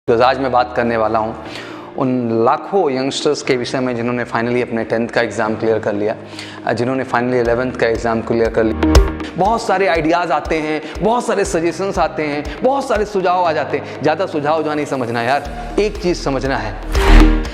Because आज मैं बात करने वाला हूँ उन लाखों यंगस्टर्स के विषय में जिन्होंने फाइनली अपने 10th का एग्ज़ाम क्लियर कर लिया, जिन्होंने फाइनली 11th का एग्ज़ाम क्लियर कर लिया। बहुत सारे आइडियाज़ आते हैं, बहुत सारे सजेशंस आते हैं, बहुत सारे सुझाव आ जाते हैं। ज़्यादा सुझाव जो नहीं समझना यार, एक चीज़ समझना है,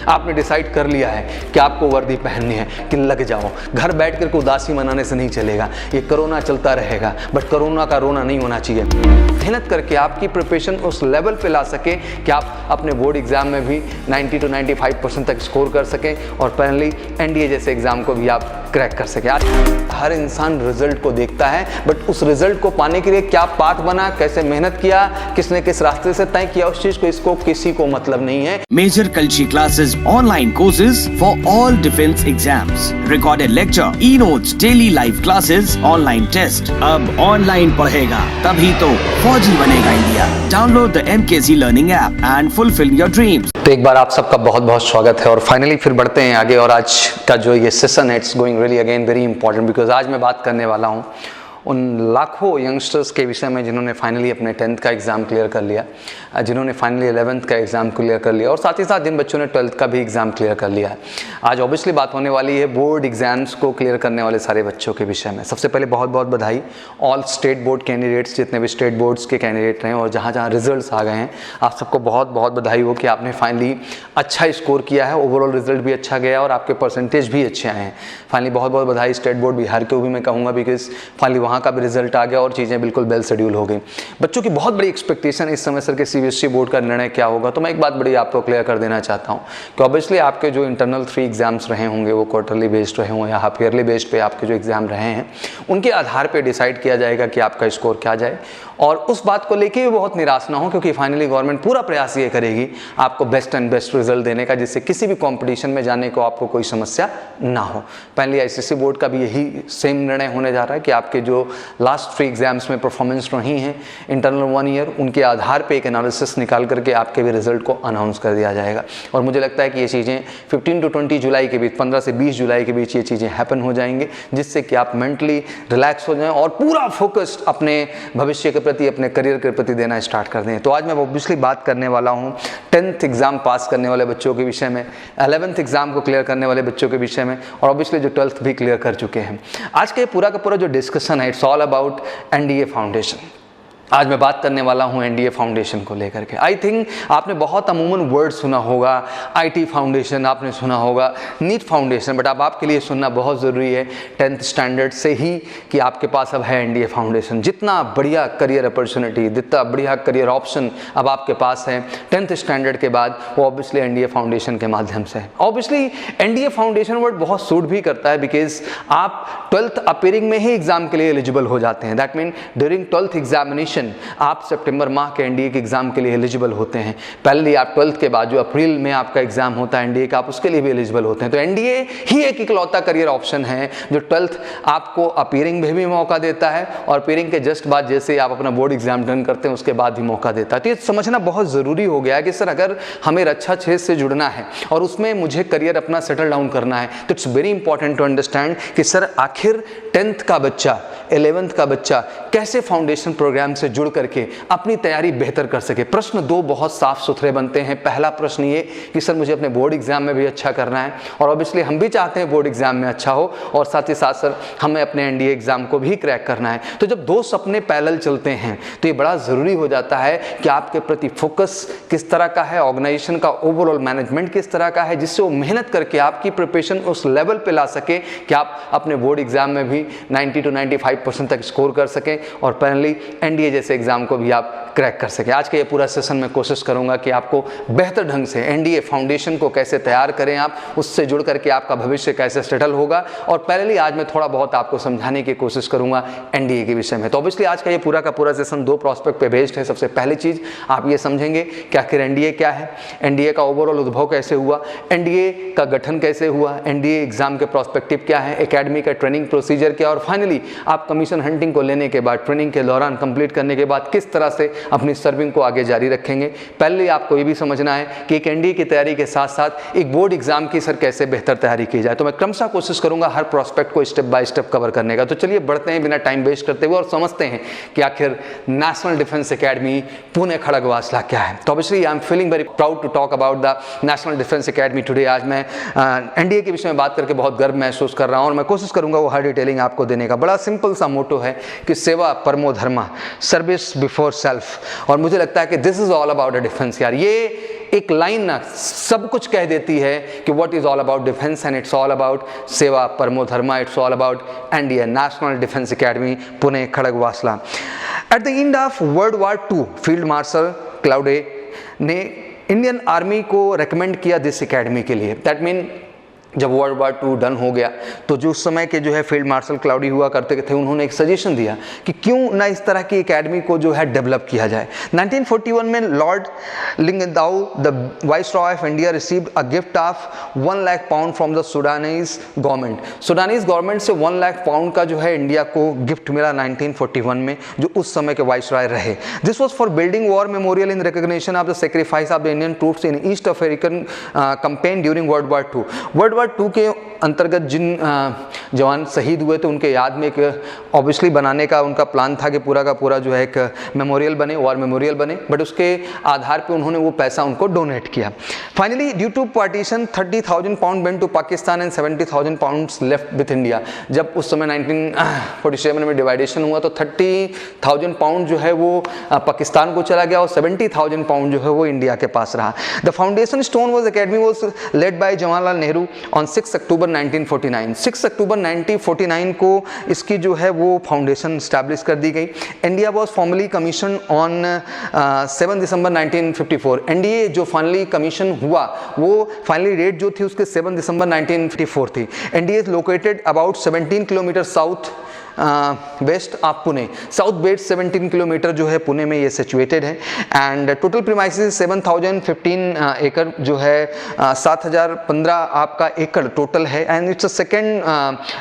आपने डिसाइड कर लिया है कि आपको वर्दी पहननी है कि लग जाओ। घर बैठ कर उदासी मनाने से नहीं चलेगा, ये कोरोना चलता रहेगा, बट कोरोना का रोना नहीं होना चाहिए। मेहनत करके आपकी प्रिपरेशन उस लेवल पे ला सके कि आप अपने बोर्ड एग्जाम में भी 90 to 95% तक स्कोर कर सकें और फाइनली एनडीए जैसे एग्जाम को भी आप क्रैक कर सकें। आज हर इंसान रिजल्ट को देखता है, बट उस रिजल्ट को पाने के लिए क्या पाथ बना, कैसे मेहनत किया, किसने किस रास्ते से तय किया, उस चीज को इसको किसी को मतलब नहीं है। Major Kalsi classes, online courses for all defence exams, recorded lecture, e notes, daily live classes, online test. अब ऑनलाइन पढ़ेगा तभी तो फौजी बनेगा India. Download the MKZ learning app and fulfil your dreams. तो एक बार आप सबका बहुत बहुत स्वागत है और फाइनली फिर बढ़ते हैं आगे। और आज का जो ये सेशन है, it's going really again very important, because आज मैं बात करने वाला हूँ उन लाखों यंगस्टर्स के विषय में जिन्होंने फाइनली अपने 10th का एग्ज़ाम क्लियर कर लिया, जिन्होंने फाइनली 11th का एग्ज़ाम क्लियर कर लिया और साथ ही साथ जिन बच्चों ने 12th का भी एग्ज़ाम क्लियर कर लिया है। आज ऑब्वियसली बात होने वाली है बोर्ड एग्जाम्स को क्लियर करने वाले सारे बच्चों के विषय में। सबसे पहले बहुत बहुत बधाई ऑल स्टेट बोर्ड कैंडिडेट्स, जितने भी स्टेट बोर्ड्स के कैंडिडेट रहे और जहाँ जहाँ रिजल्ट्स आ गए हैं, आप सबको बहुत बहुत बधाई हो कि आपने फाइनली अच्छा स्कोर किया है। ओवरऑल रिजल्ट भी अच्छा गया और आपके परसेंटेज भी अच्छे आए हैं। फाइनली बहुत बहुत बधाई स्टेट बोर्ड बिहार को भी मैं कहूँगा, बिकॉज फाइनली वहाँ का भी रिजल्ट आ गया और चीज़ें बिल्कुल वेल शेड्यूल हो गई। बच्चों की बहुत बड़ी एक्सपेक्टेशन इस समय सर के CBSE बोर्ड का निर्णय क्या होगा। तो मैं एक बात बड़ी आपको क्लियर कर देना चाहता हूँ कि ऑब्वियसली आपके जो इंटरनल 3 एग्जाम्स रहे होंगे, वो क्वार्टरली बेस्ड रहे हों या हाफ ईयरली बेस्ड पे आपके जो एग्जाम रहे हैं, उनके आधार पर डिसाइड किया जाएगा कि आपका स्कोर क्या जाए। और उस बात को लेके भी बहुत निराश ना हो, क्योंकि फाइनली गवर्नमेंट पूरा प्रयास ये करेगी आपको बेस्ट एंड बेस्ट रिजल्ट देने का, जिससे किसी भी कंपटीशन में जाने को आपको कोई समस्या ना हो। फाइनली ICSE बोर्ड का भी यही सेम निर्णय होने जा रहा है कि आपके जो लास्ट 3 एग्जाम्स में परफॉर्मेंस रही हैं इंटरनल 1 ईयर, उनके आधार पे एक एनालिसिस निकाल करके आपके भी रिजल्ट को अनाउंस कर दिया जाएगा। और मुझे लगता है कि ये चीज़ें 15 to 20 जुलाई के बीच, 15 से 20 जुलाई के बीच ये चीज़ें हैपन हो जाएंगी, जिससे कि आप मेंटली रिलैक्स हो जाएं और पूरा फोकस्ड अपने भविष्य के प्रति, अपने करियर के प्रति देना स्टार्ट कर दें। तो आज मैं ऑब्वियसली बात करने वाला हूँ 10th एग्जाम पास करने वाले बच्चों के विषय में, 11th एग्जाम को क्लियर करने वाले बच्चों के विषय में और ऑब्वियसली जो 12th भी क्लियर कर चुके हैं। आज का ये पूरा का पूरा जो डिस्कशन है, it's all about NDA foundation. आज मैं बात करने वाला हूं NDA फाउंडेशन को लेकर के। आई थिंक आपने बहुत अमूमन वर्ड सुना होगा, IT फाउंडेशन आपने सुना होगा, नीट फाउंडेशन, बट अब आपके लिए सुनना बहुत ज़रूरी है 10th स्टैंडर्ड से ही कि आपके पास अब है NDA फाउंडेशन। जितना बढ़िया करियर अपॉर्चुनिटी, जितना बढ़िया करियर ऑप्शन अब आपके पास है 10th स्टैंडर्ड के बाद, वो ऑब्वियसली NDA फाउंडेशन के माध्यम से है। ऑब्वियसली NDA फाउंडेशन वर्ड बहुत सूट भी करता है, बिकॉज आप 12th अपीयरिंग में ही एग्जाम के लिए एलिजिबल हो जाते हैं। That mean during 12th examination आप सितंबर माह के NDA के एग्जाम के लिए एलिजिबल होते हैं। पहले आप 12th के बाद जो अप्रैल में आपका एग्जाम होता है NDA का, आप उसके लिए भी एलिजिबल होते हैं। तो NDA ही एक इकलौता करियर ऑप्शन है जो 12th आपको अपीयरिंग में भी मौका देता है और अपीयरिंग के जस्ट बाद जैसे आप अपना बोर्ड एग्जाम डन करते हैं उसके बाद भी मौका देता है। तो ये समझना बहुत ज़रूरी हो गया है कि सर अगर हमें रक्षा क्षेत्र से जुड़ना है और उसमें मुझे करियर अपना सेटल डाउन करना है, तो it's very important to understand कि सर आखिर 10th का बच्चा, 11th का बच्चा कैसे फाउंडेशन प्रोग्राम से जुड़ करके अपनी तैयारी बेहतर कर सके। प्रश्न 2 बहुत साफ सुथरे बनते हैं। पहला प्रश्न ये कि सर मुझे अपने बोर्ड एग्जाम में भी अच्छा करना है और ऑब्वियसली हम भी चाहते हैं बोर्ड एग्जाम में अच्छा हो और साथ ही साथ सर हमें अपने NDA एग्जाम को भी क्रैक करना है। तो जब 2 सपने पैरेलल चलते हैं तो ये बड़ा ज़रूरी हो जाता है कि आपके प्रति फोकस किस तरह का है, ऑर्गेनाइजेशन का ओवरऑल मैनेजमेंट किस तरह का है, जिससे वो मेहनत करके आपकी प्रिपरेशन उस लेवल पे ला सके कि आप अपने बोर्ड एग्जाम में भी 90 to 95% तक स्कोर कर सकें और फाइनली NDA जैसे एग्जाम को भी आप क्रैक कर सकें। आज के ये पूरा सेशन में कोशिश करूंगा कि आपको बेहतर ढंग से NDA फाउंडेशन को कैसे तैयार करें, आप उससे जुड़ करके आपका भविष्य कैसे सेटल होगा और पहले आज मैं थोड़ा बहुत आपको समझाने की कोशिश करूंगा NDA के विषय में। तो ऑब्वियसली आज का ये पूरा का पूरा सेशन 2 प्रोस्पेक्ट पे बेस्ड है। सबसे पहली चीज आप ये समझेंगे कि आखिर NDA क्या है, NDA का ओवरऑल उद्भव कैसे हुआ, NDA का गठन कैसे हुआ, NDA एग्जाम के प्रोस्पेक्टिव क्या है, एकेडमी का ट्रेनिंग प्रोसीजर क्या, और फाइनली आप कमीशन हंटिंग को लेने के बाद, ट्रेनिंग के दौरान कंप्लीट करने के बाद किस तरह से अपनी सर्विंग को आगे जारी रखेंगे। पहले आपको ये भी समझना है कि एक एनडीए की तैयारी के साथ साथ एक बोर्ड एग्जाम की सर कैसे बेहतर तैयारी की जाए। तो मैं क्रमशः कोशिश करूंगा हर प्रोस्पेक्ट को स्टेप बाय स्टेप कवर करने का। तो चलिए बढ़ते हैं बिना टाइम वेस्ट करते हुए और समझते हैं कि आखिर national defence academy Pune Khadakwasla क्या है। तो obviously I am feeling very proud to talk about the national defence academy today. आज मैं एनडीए के विषय में बात करके बहुत गर्व महसूस कर रहा हूं और मैं कोशिश करूंगा वो हर डिटेलिंग आपको देने का। बड़ा सिंपल सा मोटो है कि सेवा परमो धर्मा, सर्विस बिफोर सेल्फ। और मुझे लगता है कि this is all about the defence यार। ये एक लाइन ना सब कुछ कह देती है कि what is all about defence and it's all about सेवा परमो धर्मा, it's all about NDA national defence academy Pune Khadakwasla. At the end of world war II field marshal Claude ने इंडियन आर्मी को रेकमेंड किया दिस एकेडमी के लिए। That mean जब world war II done हो गया तो जो उस समय के जो है फील्ड मार्शल क्लाउडी हुआ करते थे, उन्होंने एक सजेशन दिया कि क्यों ना इस तरह की एकेडमी को जो है डेवलप किया जाए। 1941 में lord Linlithgow the viceroy of India received a gift of 1 lakh pound from the Sudanese government. Sudanese government से 1 लाख पाउंड का जो है इंडिया को गिफ्ट मिला 1941 में, जो उस समय के वाइसरॉय रहे। This was for building war memorial in recognition of the sacrifice of the Indian troops in east African campaign during world war II। World war II के अंतर्गत जिन जवान शहीद हुए थे उनके याद में एक ऑब्वियसली बनाने का उनका प्लान था कि पूरा का पूरा जो है एक मेमोरियल बने, वॉर मेमोरियल बने, बट उसके आधार पे उन्होंने वो पैसा उनको डोनेट किया। Finally due to partition 30,000 pound went to Pakistan and 70,000 pounds left with India. जब उस समय 1947 में डिवाइडेशन हुआ तो 30,000 पाउंड जो है वो पाकिस्तान को चला गया और 70,000 पाउंड जो है वो इंडिया के पास रहा। The foundation stone was academy was led by Jawaharlal Nehru on 6 अक्टूबर 1949। 6 अक्टूबर 1949 को इसकी जो है वो फाउंडेशन स्टैब्लिश कर दी गई। India was formally commission on 7 December 1954। NDA जो फाइनली कमीशन हुआ वो फाइनली डेट जो थी उसके 7 दिसंबर 1954 थी। NDA is located about 17 kilometre south west of Pune. South west 17 kilometre जो है पुणे में ये सिचुएटेड है। एंड टोटल प्रीमाइसेस 7,015 एकड़ जो है 7,015 आपका एकड़ टोटल है। And it's a second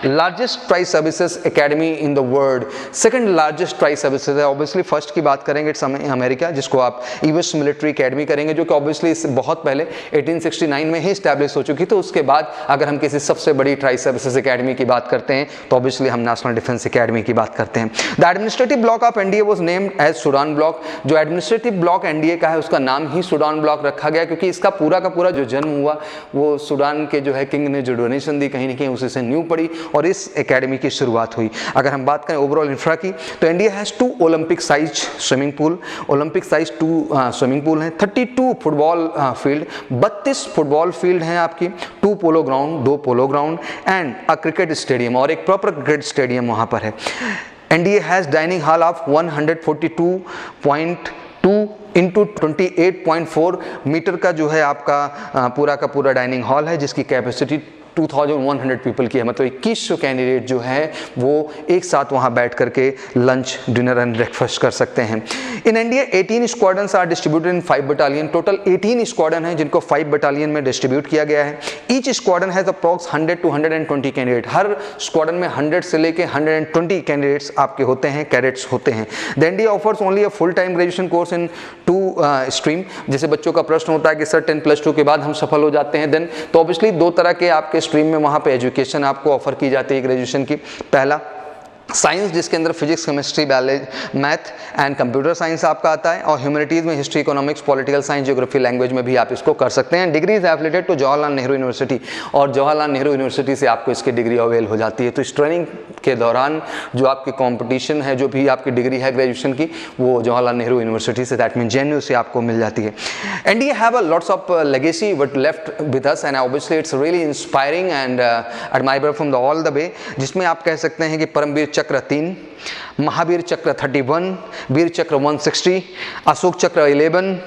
largest tri services academy in the world. Second largest tri services है। ऑब्वियसली फर्स्ट की बात करेंगे इट्स अमेरिका, जिसको आप यूएस मिलिट्री एकेडमी करेंगे, जो कि ऑब्वियसली बहुत पहले 1869 में ही स्टैब्लिश हो चुकी। तो उसके बाद अगर हम किसी सबसे बड़ी ट्राई सर्विसेज एकेडमी की बात करते हैं तो ऑब्वियसली हम नेशनल डिफेंस एकेडमी की बात करते हैं। The administrative block of NDA was named as Sudan block. जो एडमिनिस्ट्रेटिव ब्लॉक एनडीए का है उसका नाम ही सूडान ब्लॉक रखा गया, क्योंकि इसका पूरा का पूरा जो जन्म हुआ वो सूडान के जो है किंग ने जो डोनेशन दी कहीं ना कहीं उसी से न्यू पड़ी और इस एकेडमी की शुरुआत हुई। अगर हम बात करें ओवरऑल इंफ्रा की तो India has 2 Olympic size swimming pool. Olympic size 2 swimming pool हैं, 32 फुटबॉल फील्ड, 32 फुटबॉल फील्ड हैं आपकी, 2 polo ground, 2 polo ground and a cricket stadium और एक प्रॉपर क्रिकेट स्टेडियम वहां पर है। NDA has dining hall of 142.2 into 28.4 metre का जो है आपका पूरा का पूरा डाइनिंग हॉल है, जिसकी कैपेसिटी 2100 पीपल की है। मतलब 2100 कैंडिडेट जो है वो एक साथ वहाँ बैठ करके लंच, डिनर एंड ब्रेकफास्ट कर सकते हैं। In India 18 squadrons are distributed in 5 battalion. Total 18 squadron है जिनको 5 बटालियन में डिस्ट्रीब्यूट किया गया है। Each squadron has approx 100 to 120 candidate. हर स्क्वाड्रन में 100 से लेके 120 कैंडिडेट्स आपके होते हैं, कैडेट्स होते हैं। The India offers only a full time graduation course in 2 stream. जैसे बच्चों का प्रश्न होता है कि सर 10+2 के बाद हम सफल हो जाते हैं, देन तो ऑब्वियसली 2 तरह के आपके स्ट्रीम में वहाँ पे एजुकेशन आपको ऑफर की जाती है ग्रेजुएशन की। पहला साइंस, जिसके अंदर physics, chemistry, biology, math and computer science आपका आता है, और ह्यूमैनिटीज में history, economics, political science, geography, language में भी आप इसको कर सकते हैं। Degree is affiliated to Jawaharlal Nehru university और जवाहरलाल नेहरू यूनिवर्सिटी से आपको इसकी डिग्री अवेल हो जाती है। तो इस ट्रेनिंग के दौरान जो आपकी कॉम्पिटिशन है, जो भी आपकी डिग्री है ग्रेजुएशन की, वो जवाहरलाल नेहरू यूनिवर्सिटी से, दैट मीन जेएनयू से आपको मिल जाती है। NDA have a lots of legacy but left with us and obviously it's really inspiring and admirable from the all the way, जिसमें आप कह सकते हैं कि परमवीर चक्र 3, महावीर चक्र 31, वीर चक्र 160, अशोक चक्र 11,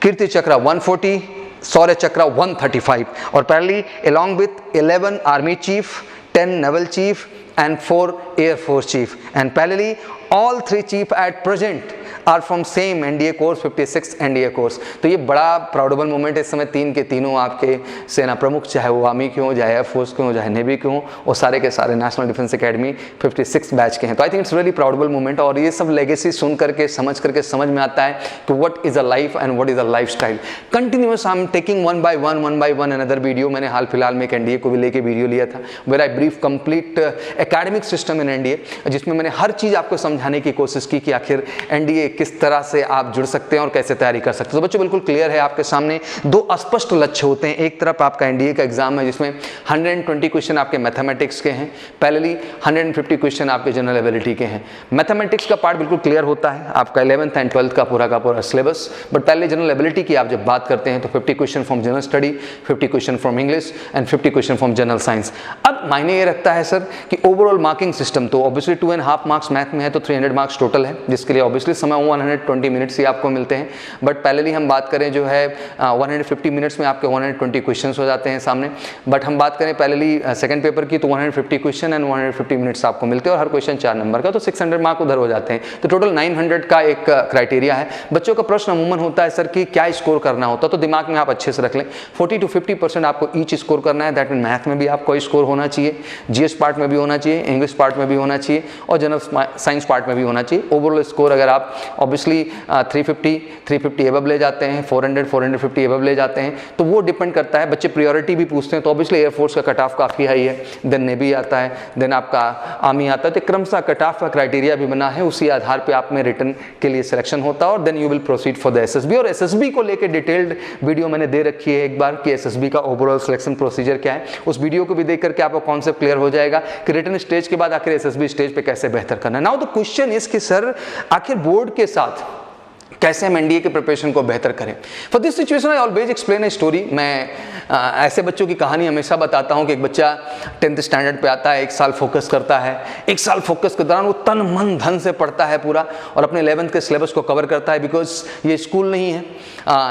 कीर्ति चक्र 140, शौर्य चक्र 135 और parallelly along with 11 army chief, 10 naval chief and 4 air force chief, and parallelly all 3 chief at present are from same NDA course, 56 NDA course. तो ये बड़ा प्राउडेबल मोमेंट है। इस समय 3 के तीनों आपके सेना प्रमुख, चाहे वो आर्मी के हों, चाहे एयरफोर्स के हों, चाहे नेवी के हों, वो सारे के सारे नेशनल डिफेंस एकेडमी 56 बैच के हैं। तो I think it's really proudable moment. और ये सब लेगेसी सुन करके समझ में आता है कि what is a life and what is a life style. Continuous I am taking one by one another video. मैंने हाल फिलहाल में एक एनडीए को भी लेके वीडियो लिया था, where I brief complete academic system in NDA, जिसमें मैंने हर चीज आपको समझाने की कोशिश की कि आखिर एनडीए किस तरह से आप जुड़ सकते हैं और कैसे तैयारी कर सकते हैं। तो बच्चों बिल्कुल क्लियर है आपके सामने 2 स्पष्ट लक्ष्य होते हैं। एक तरफ आपका एनडीए का एग्जाम है जिसमें 120 क्वेश्चन आपके मैथमेटिक्स के हैं, पैरेलली 150 क्वेश्चन आपके जनरल एबिलिटी के हैं। मैथमेटिक्स का पार्ट बिल्कुल क्लियर होता है आपका 11th एंड 12th का पूरा सिलेबस, बट पहले जनरल एबिलिटी की आप जब बात करते हैं तो 50 question from general study, 50 question from English and 50 question from general science. अब मायने ये रखता है सर कि ओवरऑल मार्किंग सिस्टम तो ऑब्वियसली 2.5 मार्क्स मैथ में है तो 300 मार्क्स टोटल है, जिसके लिए ऑब्वियसली समय 120 मिनट्स ही आपको मिलते हैं। बट पहले हम बात करें जो है 150 मिनट्स में आपके 120 क्वेश्चन हो जाते हैं सामने। बट हम बात करें पहले सेकंड पेपर की तो 150 क्वेश्चन एंड 150 मिनट्स आपको मिलते हैं और हर क्वेश्चन 4 नंबर का, तो 600 मार्क उधर हो जाते हैं। तो टोटल 900 का एक क्राइटेरिया है। बच्चों का प्रश्न अमूमन होता है सर कि क्या स्कोर करना होता है, तो दिमाग में आप अच्छे से रख लें 40 to 50% आपको ईच स्कोर करना है। दैट मीन मैथ में भी आपको स्कोर होना चाहिए, जीएस पार्ट में भी होना चाहिए, इंग्लिश पार्ट में भी होना चाहिए और जनरल साइंस पार्ट में भी होना चाहिए। ओवरऑल स्कोर अगर आप ऑब्वियसली 350 एबव ले जाते हैं, 450 एबव ले जाते हैं, तो वो डिपेंड करता है। बच्चे प्रायोरिटी भी पूछते हैं तो ऑब्वियसली एयरफोर्स का कट ऑफ काफ़ी हाई है, देन नेवी आता है, देन आपका आर्मी आता है। तो क्रमशः कट ऑफ का क्राइटेरिया भी बना है, उसी आधार पे आप में रिटर्न के लिए सिलेक्शन होता है और then you will proceed for the SSB. और एसएसबी को लेकर डिटेल्ड वीडियो मैंने दे रखी है एक बार कि एसएसबी का ओवरऑल सिलेक्शन प्रोसीजर क्या है। उस वीडियो को भी देख करके आपको कॉन्सेप्ट क्लियर हो जाएगा कि रिटर्न स्टेज के बाद आखिर एसएसबी स्टेज पे कैसे बेहतर करना है। नाउ द क्वेश्चन इज कि सर आखिर बोर्ड के साथ कैसे हम एनडीए के प्रिपरेशन को बेहतर करें। For this situation I always explain a story. मैं ऐसे बच्चों की कहानी हमेशा बताता हूं कि एक बच्चा 10th स्टैंडर्ड पे आता है, 1 साल फोकस करता है, 1 साल फोकस के दौरान वो तन मन धन से पढ़ता है पूरा और अपने 11th के सिलेबस को कवर करता है। बिकॉज ये स्कूल नहीं है,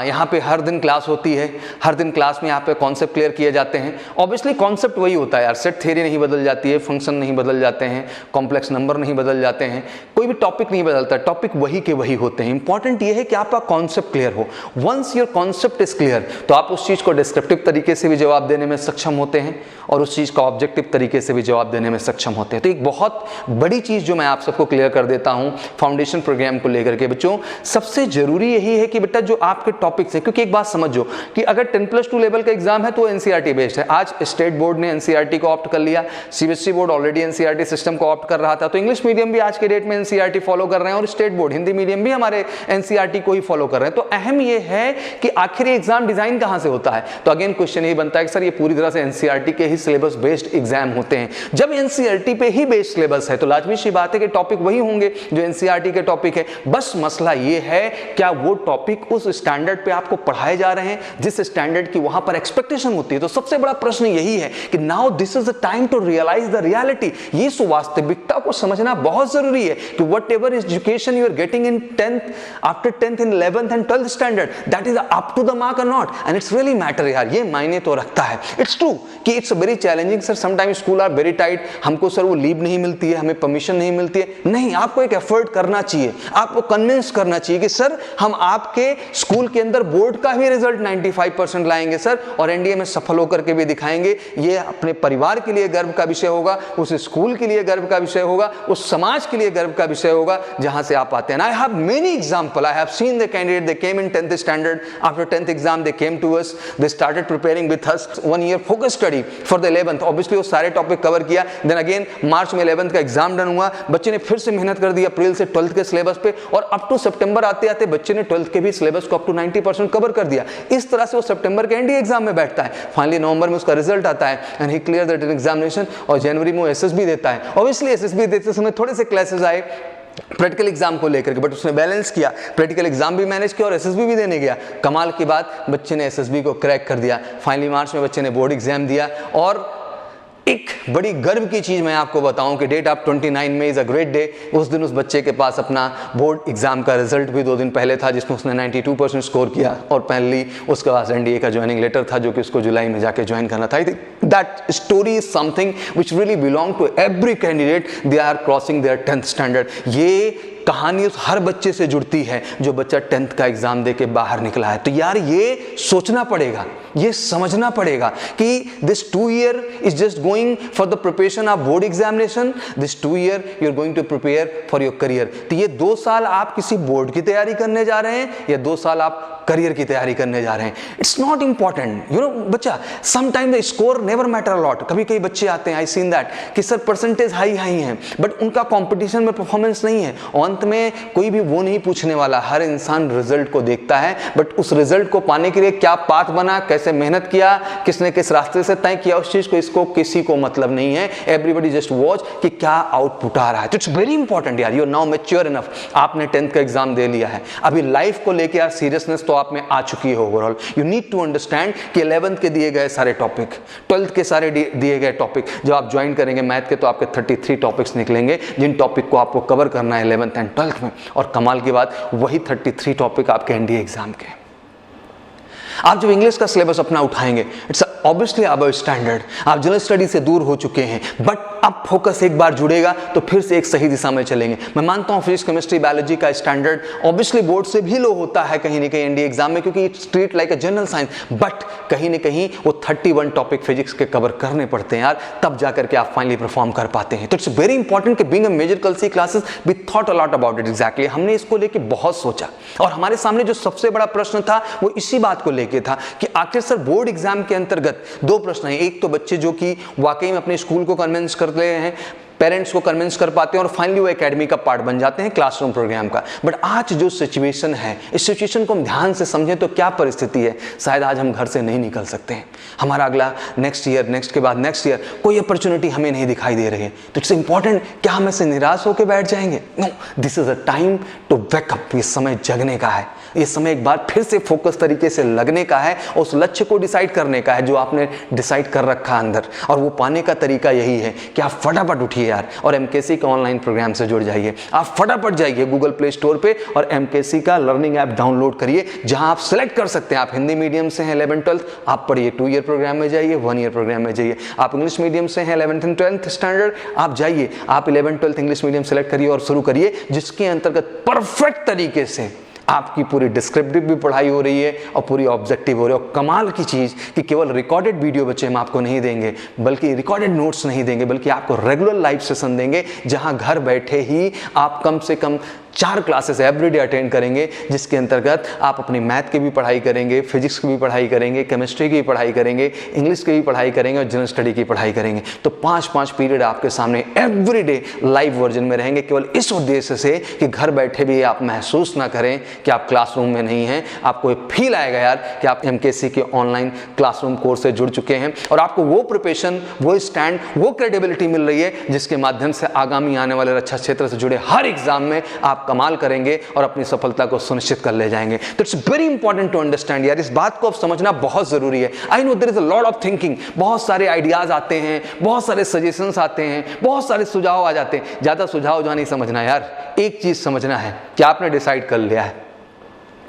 यहाँ पे हर दिन क्लास होती है, हर दिन क्लास में यहाँ पे कॉन्सेप्ट क्लियर किए जाते हैं। ऑब्वियसली कॉन्सेप्ट वही होता है यार, सेट थ्योरी नहीं बदल जाती है, फंक्शन नहीं बदल जाते हैं, कॉम्प्लेक्स नंबर नहीं बदल जाते हैं, कोई भी टॉपिक नहीं बदलता, टॉपिक वही के वही होते हैं। इंपॉर्टेंट ये है कि आपका कॉन्सेप्ट क्लियर हो। Once your concept is clear तो आप उस चीज को डिस्क्रिप्टिव तरीके से भी जवाब देने में सक्षम होते हैं और उस चीज का ऑब्जेक्टिव तरीके से भी जवाब देने में सक्षम होते हैं। तो एक बहुत बड़ी चीज जो मैं आप सबको क्लियर कर देता हूं फाउंडेशन प्रोग्राम को लेकर के, बच्चों सबसे जरूरी यही है कि बेटा जो आपके टॉपिक्स है, क्योंकि एक बात समझो कि अगर 10+2 लेवल का एग्जाम है तो एनसीईआरटी बेस्ड है। आज स्टेट बोर्ड ने एनसीईआरटी को ऑप्ट कर लिया, CBSE board already NCERT system को ऑप्ट कर रहा था, तो इंग्लिश मीडियम भी आज के डेट में एनसीईआरटी फॉलो कर रहे हैं और स्टेट बोर्ड हिंदी मीडियम भी हमारे एनसीईआरटी को ही फॉलो कर रहे हैं। तो अहम ये है कि आखिर एग्जाम डिजाइन कहां से होता है। तो अगेन क्वेश्चन यही बनता है कि सर ये पूरी तरह से एनसीईआरटी के ही सिलेबस बेस्ड एग्जाम होते हैं। जब एनसीईआरटी पे ही बेस्ड सिलेबस है तो लाजमी सी बात है कि टॉपिक वही होंगे जो एनसीईआरटी के टॉपिक है। बस मसला ये है क्या वो टॉपिक उस स्टैंडर्ड पे आपको पढ़ाए जा रहे हैं जिस स्टैंडर्ड की वहां पर एक्सपेक्टेशन होती है। तो सबसे बड़ा प्रश्न यही है कि now this is the time to realise the reality. ये वास्तविकता को समझना बहुत जरूरी है कि whatever education you are getting in 10th, after 10th and 11th and 12th standard, that is up to the mark or not, and it's really matter यार, ये मायने तो रखता है। It's true कि it's very challenging sir, sometimes school are very tight, हमको sir वो leave नहीं मिलती है, हमें परमिशन नहीं मिलती है। नहीं, आपको एक एफर्ट करना चाहिए, आपको कन्विंस करना चाहिए कि सर हम आपके स्कूल के अंदर बोर्ड का भी रिजल्ट 95% लाएंगे सर और एनडीए में सफल होकर के भी दिखाएंगे। ये अपने परिवार के लिए गर्व का विषय होगा, उस स्कूल के लिए गर्व का विषय होगा, उस समाज के लिए गर्व का विषय होगा जहां से आप आते हैं। I have many example, I have seen the candidate, they came in 10th standard, after 10th exam they came to us, they started preparing with us 1 year focus study for the 11th, obviously वो सारे topic cover किया, then again मार्च में 11th का exam done हुआ, बच्चे ने फिर से मेहनत कर दी अप्रैल से 12th के सिलेबस पे और अप टू सितंबर आते आते बच्चे ने 12th के भी सिलेबस को अप टू 90% कवर कर दिया। इस तरह से वो सितंबर के एनडीए एग्जाम में बैठता है, फाइनली नवंबर में उसका रिजल्ट आता है and he clear the written examination और जनवरी में वो एसएसबी देता है। ऑब्वियसली एसएसबी देते समय थोड़े से क्लासेस आए प्रैक्टिकल एग्जाम को लेकर के, बट उसने बैलेंस किया, प्रैक्टिकल एग्जाम भी मैनेज किया और एसएसबी भी देने गया। कमाल की बात, बच्चे ने एसएसबी को क्रैक कर दिया। फाइनली मार्च में बच्चे ने बोर्ड एग्जाम दिया और एक बड़ी गर्व की चीज मैं आपको बताऊं कि डेट ऑफ 29 में इज अ ग्रेट डे। उस दिन उस बच्चे के पास अपना बोर्ड एग्जाम का रिजल्ट भी 2 दिन पहले था जिसमें उसने 92% स्कोर किया और पहली उसके पास एनडीए का ज्वाइनिंग लेटर था जो कि उसको जुलाई में जाके ज्वाइन करना था। That story is something which really belong to every candidate, they are crossing their 10th standard. ये कहानी उस हर बच्चे से जुड़ती है जो बच्चा 10th का एग्जाम दे के बाहर निकला है। तो यार ये सोचना पड़ेगा, ये समझना पड़ेगा कि this 2 year is just going for the preparation of board examination, this 2 year you are going to prepare for your career. तो ये 2 साल आप किसी बोर्ड की तैयारी करने जा रहे हैं या 2 साल आप करियर की तैयारी करने जा रहे हैं। It's not important, you know बच्चा, sometime the score never matter a lot. कभी कई बच्चे आते हैं, आई सीन दैट, कि सर परसेंटेज हाई हैं बट उनका कंपटीशन में परफॉर्मेंस नहीं है। अंत में कोई भी वो नहीं पूछने वाला, हर इंसान रिजल्ट को देखता है, बट उस रिजल्ट को पाने के लिए क्या पाथ बना, कैसे मेहनत किया, किसने किस रास्ते से तय किया उस चीज को, इसको किसी को मतलब नहीं है। एवरीबॉडी जस्ट वॉच कि क्या आउटपुट आ रहा है। तो इट्स वेरी इंपॉर्टेंट यार, you are now mature enough, आपने 10th का एग्जाम दे लिया है, अभी लाइफ को लेकर यार सीरियसनेस तो आप में आ चुकी है overall. You need to understand कि 11th के दिए गए सारे टॉपिक, 12th के सारे दिए गए टॉपिक, जब आप ज्वाइन करेंगे मैथ के तो आपके 33 टॉपिक्स निकलेंगे जिन टॉपिक को आपको कवर करना है 11th एंड 12th में। और कमाल की बात, वही 33 टॉपिक आपके एनडीए एग्जाम के। आप जब इंग्लिश का सिलेबस अपना उठाएंगे, इट्स ऑब्वियसली अबव स्टैंडर्ड, आप जनरल स्टडी से दूर हो चुके हैं, बट अब फोकस एक बार जुड़ेगा तो फिर से एक सही दिशा में चलेंगे। मैं मानता हूं फिजिक्स, केमिस्ट्री, बायोलॉजी का स्टैंडर्ड ऑब्वियसली बोर्ड से भी लो होता है कहीं ना कहीं एनडीए एग्जाम में, क्योंकि it's treat like a general science, but कहीं ना कहीं वो 31 टॉपिक फिजिक्स के कवर करने पड़ते हैं यार, तब जाकर के आप फाइनली परफॉर्म कर पाते हैं। तो इट्स वेरी इंपॉर्टेंट कि being a major Kalsi classes we thought a lot about it. Exactly हमने इसको लेके बहुत सोचा और हमारे सामने जो सबसे बड़ा प्रश्न था वो इसी बात को लेके था कि आखिर सर बोर्ड एग्जाम के अंतर्गत 2 प्रश्न हैं। एक तो बच्चे जो कि वाकई में अपने स्कूल को कन्विंस कर रहे हैं, पेरेंट्स को कन्विंस कर पाते हैं और फाइनली वो एकेडमी का पार्ट बन जाते हैं, क्लासरूम प्रोग्राम का। बट आज जो सिचुएशन है, इस सिचुएशन को हम ध्यान से समझें तो क्या परिस्थिति है, शायद आज हम घर से नहीं निकल सकते हैं, हमारा अगला नेक्स्ट ईयर, नेक्स्ट के बाद नेक्स्ट ईयर कोई अपॉर्चुनिटी हमें नहीं दिखाई दे रही है। तो इट्स इंपॉर्टेंट, क्या हम ऐसे निराश होकर बैठ जाएंगे? No, this is a time to wake up. ये समय जगने का है, ये समय एक बार फिर से फोकस तरीके से लगने का है, उस लक्ष्य को डिसाइड करने का है जो आपने डिसाइड कर रखा अंदर, और वो पाने का तरीका यही है कि आप फटाफट उठिए यार और एमकेसी के ऑनलाइन प्रोग्राम से जुड़ जाइए। आप फटाफट जाइए गूगल प्ले स्टोर पे और एमकेसी का लर्निंग ऐप डाउनलोड करिए, जहां आप सिलेक्ट कर सकते हैं आप हिंदी मीडियम से हैं 11th-12th, आप पढ़िए 2 ईयर प्रोग्राम में जाइए, 1 ईयर प्रोग्राम में जाइए। आप इंग्लिश मीडियम से हैं 11th and 12th स्टैंडर्ड, आप जाइए, आप 11th-12th इंग्लिश मीडियम सेलेक्ट करिए और शुरू करिए, जिसके अंतर्गत परफेक्ट तरीके से आपकी पूरी डिस्क्रिप्टिव भी पढ़ाई हो रही है और पूरी ऑब्जेक्टिव हो रही है। और कमाल की चीज़ कि केवल रिकॉर्डेड वीडियो बच्चे हम आपको नहीं देंगे, बल्कि रिकॉर्डेड नोट्स नहीं देंगे, बल्कि आपको रेगुलर लाइव सेशन देंगे, जहां घर बैठे ही आप कम से कम 4 क्लासेस एवरीडे अटेंड करेंगे, जिसके अंतर्गत आप अपनी मैथ की भी पढ़ाई करेंगे, फिजिक्स की भी पढ़ाई करेंगे, केमिस्ट्री की भी पढ़ाई करेंगे, इंग्लिश की भी पढ़ाई करेंगे और जनरल स्टडी की पढ़ाई करेंगे। तो 5-5 पीरियड आपके सामने एवरीडे लाइव वर्जन में रहेंगे, केवल इस उद्देश्य से कि घर बैठे भी आप महसूस ना करें कि आप क्लासरूम में नहीं हैं। आपको एक फील आएगा यार कि आप एमकेसी के ऑनलाइन क्लासरूम कोर्स से जुड़ चुके हैं और आपको वो प्रिपरेशन, वो स्टैंड, वो क्रेडिबिलिटी मिल रही है जिसके माध्यम से आगामी आने वाले रक्षा क्षेत्र से जुड़े हर एग्जाम में आप कमाल करेंगे और अपनी सफलता को सुनिश्चित कर ले जाएंगे। तो it's very important to understand यार, इस बात को अब समझना बहुत जरूरी है। I know there is a lot of thinking, बहुत सारे आइडियाज आते हैं, बहुत सारे सजेशंस आते हैं, बहुत सारे सुझाव आ जाते हैं। ज्यादा सुझाव जो नहीं समझना यार, एक चीज समझना है कि आपने डिसाइड कर लिया है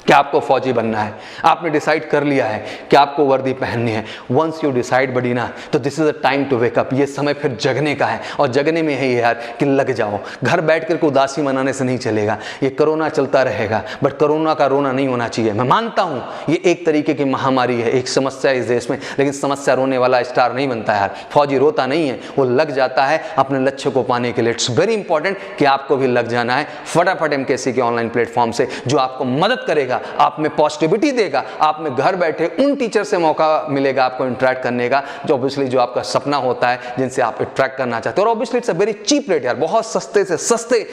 कि आपको फौजी बनना है, आपने डिसाइड कर लिया है कि आपको वर्दी पहननी है। वंस यू डिसाइड बडी ना, तो this is a time to wake up. ये समय फिर जगने का है और जगने में है यार कि लग जाओ। घर बैठ कर उदासी मनाने से नहीं चलेगा, ये कोरोना चलता रहेगा, बट कोरोना का रोना नहीं होना चाहिए। मैं मानता हूं ये एक तरीके की महामारी है, एक समस्या इस देश में, लेकिन समस्या रोने वाला स्टार नहीं बनता यार। फौजी रोता नहीं है, वो लग जाता है अपने लक्ष्य को पाने के लिए। इट्स वेरी इंपॉर्टेंट कि आपको भी लग जाना है फटाफट एमकेसी के ऑनलाइन प्लेटफॉर्म से, जो आपको मदद करेगा, आप में पॉजिटिविटी देगा, आप में घर बैठे उन टीचर से मौका मिलेगा आपको इंटरेक्ट करने का जो ऑब्वियसली जो आपका सपना होता है, जिनसे आप इंटरेक्ट करना चाहते हो। और obviously it's a very cheap rate यार, बहुत सस्ते से सस्ते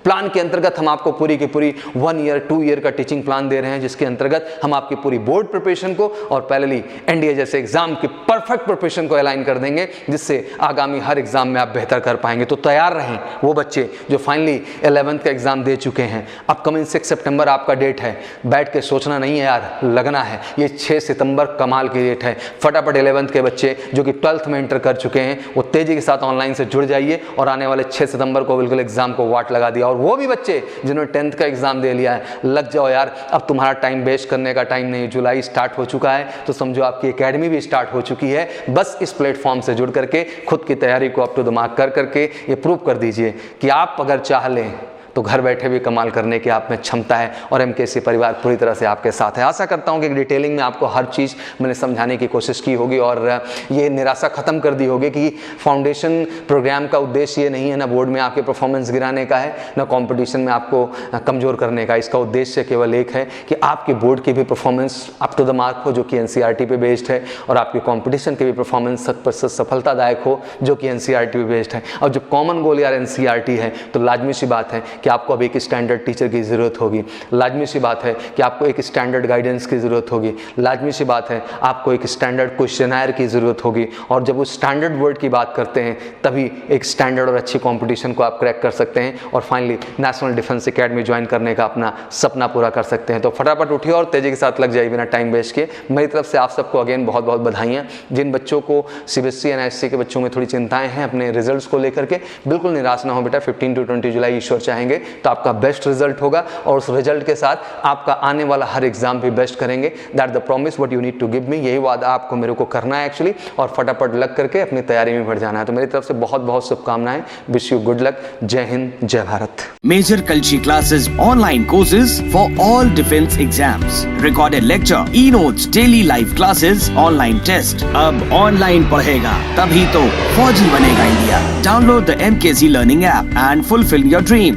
प्लान के अंतर्गत हम आपको पूरी की पूरी 1 ईयर 2 ईयर का टीचिंग प्लान दे रहे हैं, जिसके अंतर्गत हम आपकी पूरी बोर्ड प्रिपरेशन को और पैरेलली एनडीए जैसे एग्जाम की परफेक्ट प्रिपरेशन को अलाइन कर देंगे, जिससे आगामी हर एग्जाम में आप बेहतर कर पाएंगे। तो तैयार रहें वो बच्चे जो फाइनली 11th का एग्जाम दे चुके हैं। अपकमिंग 6 सितंबर आपका डेट है, बैठ के सोचना नहीं है यार, लगना है। ये 6 सितंबर कमाल की डेट है। फटाफट 11th के बच्चे जो कि 12th में एंटर कर चुके हैं, वो तेजी के साथ ऑनलाइन से जुड़ जाइए और आने वाले 6 सितंबर को बिल्कुल एग्जाम को वाट लगा दिया। और वो भी बच्चे जिन्होंने 10th का एग्जाम दे लिया है, लग जाओ यार, अब तुम्हारा टाइम वेस्ट करने का टाइम नहीं। जुलाई स्टार्ट हो चुका है, तो समझो आपकी एकेडमी भी स्टार्ट हो चुकी है। बस इस प्लेटफॉर्म से जुड़ करके खुद की तैयारी को अप टू द मार्क कर करके ये प्रूव कर दीजिए कि आप अगर चाह लें तो घर बैठे भी कमाल करने की आप में क्षमता है और एमकेसी परिवार पूरी तरह से आपके साथ है। आशा करता हूँ कि डिटेलिंग में आपको हर चीज़ मैंने समझाने की कोशिश की होगी और ये निराशा ख़त्म कर दी होगी कि फाउंडेशन प्रोग्राम का उद्देश्य ये नहीं है ना बोर्ड में आपके परफॉर्मेंस गिराने का है, ना कंपटीशन में आपको कमज़ोर करने का। इसका उद्देश्य केवल एक है कि आपके बोर्ड की भी performance up to the mark हो जो कि एनसीईआरटी पे बेस्ड है, और आपके कंपटीशन की भी परफॉर्मेंस 100% सफलतादायक हो जो कि एनसीईआरटी पे बेस्ड है। और जो कॉमन गोल यार एनसीईआरटी है तो लाजमी सी बात है कि आपको अब एक स्टैंडर्ड टीचर की ज़रूरत होगी, लाजमी सी बात है कि आपको एक स्टैंडर्ड गाइडेंस की ज़रूरत होगी, लाजमी सी बात है आपको एक स्टैंडर्ड क्वेश्चनायर की ज़रूरत होगी। और जब उस स्टैंडर्ड वर्ड की बात करते हैं तभी एक स्टैंडर्ड और अच्छी कंपटीशन को आप क्रैक कर सकते हैं और finally national defence academy join करने का अपना सपना पूरा कर सकते हैं। तो फटाफट उठिए और तेजी के साथ लग जाइए बिना टाइम वेस्ट किए। मेरी तरफ से आप सबको अगेन बहुत बहुत बधाइयाँ। जिन बच्चों को सीबीएसई एनआईएससी के बच्चों में थोड़ी चिंताएं हैं अपने रिजल्ट्स को लेकर के, बिल्कुल निराश ना हो बेटा। 15 to 20 जुलाई ईश्वर चाहेंगे तो आपका बेस्ट रिजल्ट होगा और उस रिजल्ट के साथ आपका आने वाला हर एग्जाम भी बेस्ट करेंगे। That the promise what you need to give me, यही वादा आपको मेरे को करना है एक्चुअली, और फटाफट लग करके अपनी तैयारी में बढ़ जाना है। तो मेरी तरफ से बहुत बहुत शुभकामनाएं। Wish you good luck. जय हिंद, जय Bharat. Major Kalshi classes, online courses for all defense exams, recorded lecture, e-notes, daily live classes, online test. अब online पढ़ेगा तभी तो फौजी बनेगा India. Download the MKZ Learning app and fulfill your dreams.